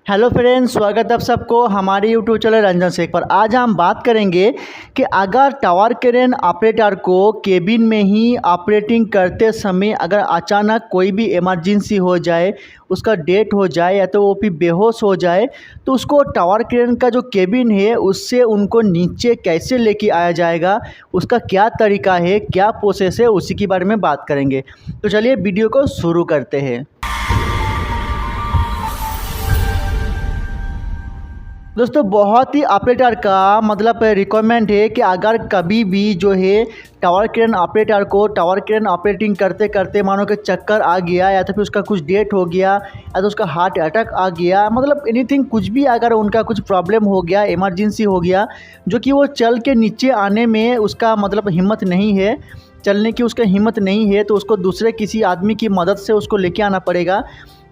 Hello friends, स्वागत है आप सबको हमारे यूट्यूब चैनल रंजन शेख पर। आज हम बात करेंगे कि अगर टावर क्रेन ऑपरेटर को केबिन में ही ऑपरेटिंग करते समय अगर अचानक कोई भी इमरजेंसी हो जाए, उसका डेथ हो जाए या तो वो भी बेहोश हो जाए, तो उसको टावर क्रेन का जो केबिन है उससे उनको नीचे कैसे लेके आया जाएगा, उसका क्या तरीका है, क्या प्रोसेस है, उसी के बारे में बात करेंगे। तो चलिए वीडियो को शुरू करते हैं। दोस्तों, बहुत ही ऑपरेटर का मतलब रिक्वायरमेंट है कि अगर कभी भी जो है टावर क्रेन ऑपरेटर को टावर क्रेन ऑपरेटिंग करते करते मानो कि चक्कर आ गया या तो फिर उसका कुछ डेथ हो गया या तो उसका हार्ट अटैक आ गया, मतलब एनीथिंग कुछ भी अगर उनका कुछ प्रॉब्लम हो गया, इमरजेंसी हो गया, जो कि वो चल के नीचे आने में उसका मतलब हिम्मत नहीं है, चलने की उसका हिम्मत नहीं है, तो उसको दूसरे किसी आदमी की मदद से उसको लेके आना पड़ेगा।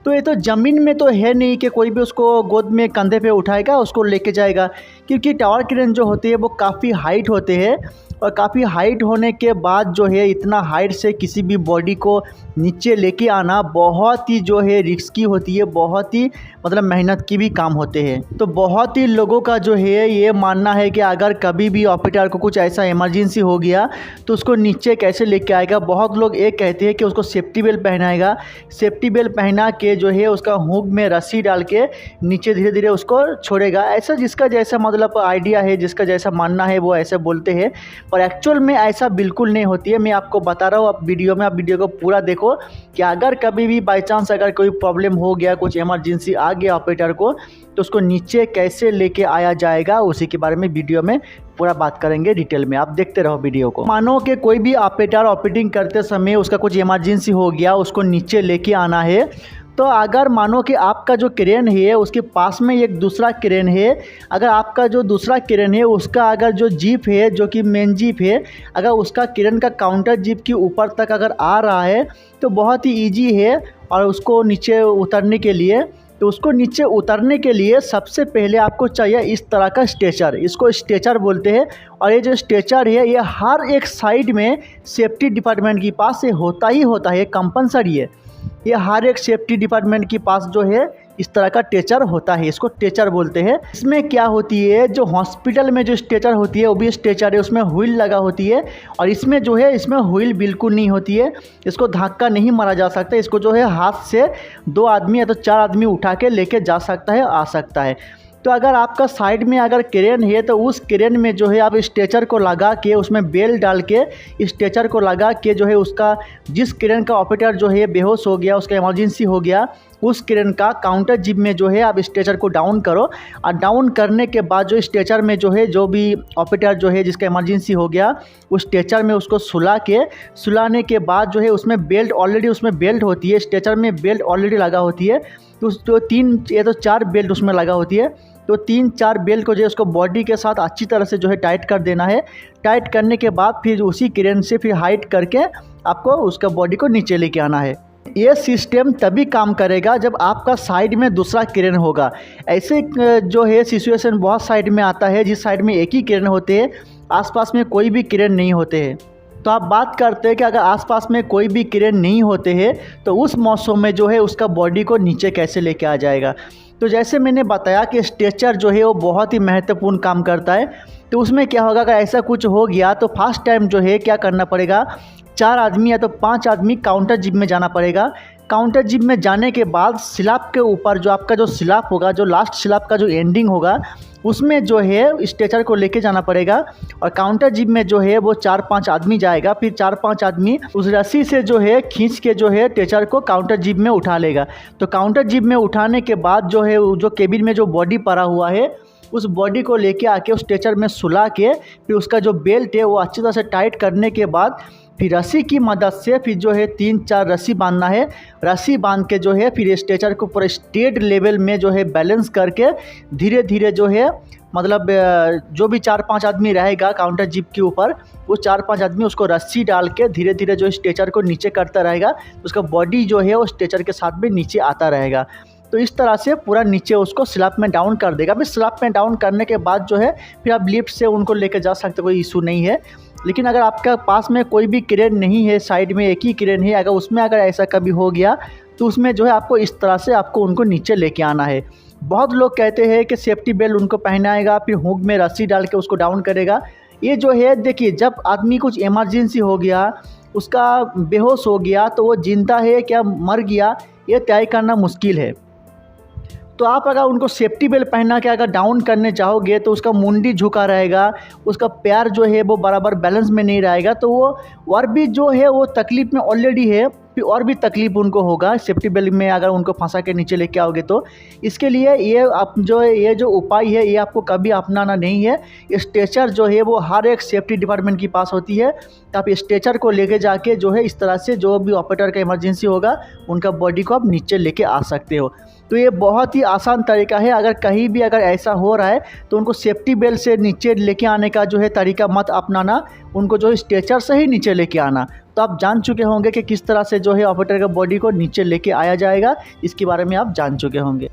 तो ये तो ज़मीन में तो है नहीं कि कोई भी उसको गोद में कंधे पे उठाएगा उसको लेके जाएगा, क्योंकि टावर क्रेन जो होती है वो काफ़ी हाइट होते हैं और काफ़ी हाइट होने के बाद जो है इतना हाइट से किसी भी बॉडी को नीचे लेके आना बहुत ही जो है रिस्की होती है, बहुत ही मतलब मेहनत की भी काम होते हैं। तो बहुत ही लोगों का जो है ये मानना है कि अगर कभी भी ऑपरेटर को कुछ ऐसा इमरजेंसी हो गया तो उसको नीचे कैसे लेके आएगा। बहुत लोग ये कहते हैं कि उसको सेफ्टी बेल्ट पहनाएगा, सेफ्टी बेल्ट पहना के जो है उसका हुक में रस्सी डाल के नीचे धीरे धीरे उसको छोड़ेगा। ऐसा जिसका जैसा मतलब आइडिया है, जिसका जैसा मानना है वो ऐसे बोलते हैं, पर एक्चुअल में ऐसा बिल्कुल नहीं होती है। मैं आपको बता रहा हूँ, आप वीडियो में आप वीडियो को पूरा देखो कि अगर कभी भी बाई चांस अगर कोई प्रॉब्लम हो गया, कुछ इमरजेंसी आ गया ऑपरेटर को, तो उसको नीचे कैसे लेके आया जाएगा उसी के बारे में वीडियो में पूरा बात करेंगे डिटेल में। आप देखते रहो वीडियो को। मानो कि कोई भी ऑपरेटर ऑपरेटिंग करते समय उसका कुछ इमरजेंसी हो गया, उसको नीचे लेके आना है, तो अगर मानो कि आपका जो क्रेन है उसके पास में एक दूसरा क्रेन है, अगर आपका जो दूसरा क्रेन है उसका अगर जो जीप है, जो कि मेन जीप है, अगर उसका क्रेन का काउंटर जीप के ऊपर तक अगर आ रहा है तो बहुत ही इजी है और उसको नीचे उतरने के लिए। तो उसको नीचे उतरने के लिए सबसे पहले आपको चाहिए इस तरह का स्ट्रेचर, इसको स्ट्रेचर बोलते हैं। और ये जो स्ट्रेचर है ये हर एक साइड में सेफ्टी डिपार्टमेंट के पास ये होता ही होता है, कंपलसरी है। ये हर एक सेफ्टी डिपार्टमेंट के पास जो है इस तरह का स्ट्रेचर होता है, इसको स्ट्रेचर बोलते हैं। इसमें क्या होती है, जो हॉस्पिटल में जो स्ट्रेचर होती है वो भी स्ट्रेचर है, उसमें व्हील लगा होती है, और इसमें जो है इसमें व्हील बिल्कुल नहीं होती है, इसको धक्का नहीं मारा जा सकता, इसको जो है हाथ से 2 आदमी या तो 4 आदमी उठा के लेके जा सकता है, आ सकता है। तो अगर आपका साइड में अगर क्रेन है तो उस क्रेन में जो है आप स्ट्रेचर को लगा के उसमें बेल डाल के स्ट्रेचर को लगा के जो है उसका जिस क्रेन का ऑपरेटर जो है बेहोश हो गया, उसका इमरजेंसी हो गया, उस क्रेन का काउंटर जिप में जो है आप स्ट्रेचर को डाउन करो। और डाउन करने के बाद जो स्ट्रेचर में जो है जो भी ऑपरेटर जो है जिसका इमरजेंसी हो गया उस स्ट्रेचर में उसको सुलाने के बाद जो है उसमें बेल्ट ऑलरेडी उसमें बेल्ट होती है, स्ट्रेचर में बेल्ट ऑलरेडी लगा होती है। तो 3 या तो 4 बेल्ट उसमें लगा होती है। तो 3-4 बेल्ट को जो है उसको बॉडी के साथ अच्छी तरह से जो है टाइट कर देना है। टाइट करने के बाद फिर उसी क्रेन से फिर हाइट करके आपको उसका बॉडी को नीचे लेके आना है। ये सिस्टम तभी काम करेगा जब आपका साइड में दूसरा क्रेन होगा। ऐसे जो है सिचुएशन बहुत साइड में आता है जिस साइड में एक ही क्रेन होते हैं, आसपास में कोई भी क्रेन नहीं होते हैं। तो आप बात करते हैं कि अगर आसपास में कोई भी क्रेन नहीं होते हैं तो उस मौसम में जो है उसका बॉडी को नीचे कैसे लेके आ जाएगा। तो जैसे मैंने बताया कि स्ट्रेचर जो है वो बहुत ही महत्वपूर्ण काम करता है। तो उसमें क्या होगा, अगर ऐसा कुछ हो गया तो फर्स्ट टाइम जो है क्या करना पड़ेगा, 4 आदमी या तो 5 आदमी काउंटर जिप में जाना पड़ेगा। काउंटर जिप में जाने के बाद स्लैब के ऊपर जो आपका जो स्लैब होगा, जो लास्ट स्लैब का जो एंडिंग होगा, उसमें जो है स्ट्रेचर को लेके जाना पड़ेगा। और काउंटर जिप में जो है वो 4-5 आदमी जाएगा, फिर 4-5 आदमी उस रस्सी से जो है खींच के जो है स्ट्रेचर को काउंटर जिप में उठा लेगा। तो काउंटर जिप में उठाने के बाद जो है जो केबिन में जो बॉडी पड़ा हुआ है उस बॉडी को लेके आके उस स्ट्रेचर में सुला के फिर उसका जो बेल्ट है वो अच्छी तरह से टाइट करने के बाद फिर रस्सी की मदद से फिर जो है 3-4 रस्सी बांधना है। रस्सी बांध के जो है फिर स्ट्रेचर को पूरा स्ट्रेट लेवल में जो है बैलेंस करके धीरे धीरे जो है मतलब जो भी 4-5 आदमी रहेगा काउंटर जिप के ऊपर, वो 4-5 आदमी उसको रस्सी डाल के धीरे धीरे जो स्ट्रेचर को नीचे करता रहेगा, उसका बॉडी जो है वो स्ट्रेचर के साथ में नीचे आता रहेगा। तो इस तरह से पूरा नीचे उसको स्लैब में डाउन कर देगा। फिर स्लैब में डाउन करने के बाद जो है फिर आप लिफ्ट से उनको लेकर जा सकते, कोई इशू नहीं है। लेकिन अगर आपके पास में कोई भी क्रेन नहीं है, साइड में एक ही क्रेन है, अगर उसमें अगर ऐसा कभी हो गया तो उसमें जो है आपको इस तरह से आपको उनको नीचे लेके आना है। बहुत लोग कहते हैं कि सेफ्टी बेल्ट उनको पहनाएगा, फिर हुक में रस्सी डाल के उसको डाउन करेगा। ये जो है देखिए, जब आदमी कुछ इमरजेंसी हो गया, उसका बेहोश हो गया, तो वो जिंदा है क्या मर गया ये तय करना मुश्किल है। तो आप अगर उनको सेफ्टी बेल्ट पहना के अगर डाउन करने चाहोगे तो उसका मुंडी झुका रहेगा, उसका पैर जो है वो बराबर बैलेंस में नहीं रहेगा, तो वो और भी जो है वो तकलीफ़ में ऑलरेडी है, फिर और भी तकलीफ़ उनको होगा सेफ्टी बेल्ट में अगर उनको फंसा के नीचे लेके आओगे तो। इसके लिए ये जो उपाय है ये आपको कभी अपनाना नहीं है। स्ट्रेचर जो है वो हर एक सेफ्टी डिपार्टमेंट के पास होती है, तो आप स्ट्रेचर को लेके जाके जो है इस तरह से जो भी ऑपरेटर का इमरजेंसी होगा उनका बॉडी को आप नीचे लेके आ सकते हो। तो ये बहुत ही आसान तरीका है। अगर कहीं भी अगर ऐसा हो रहा है तो उनको सेफ्टी बेल्ट से नीचे लेके आने का जो है तरीका मत अपनाना, उनको जो है स्ट्रेचर से ही नीचे लेके आना। तो आप जान चुके होंगे कि किस तरह से जो है ऑपरेटर का बॉडी को नीचे लेके आया जाएगा, इसके बारे में आप जान चुके होंगे।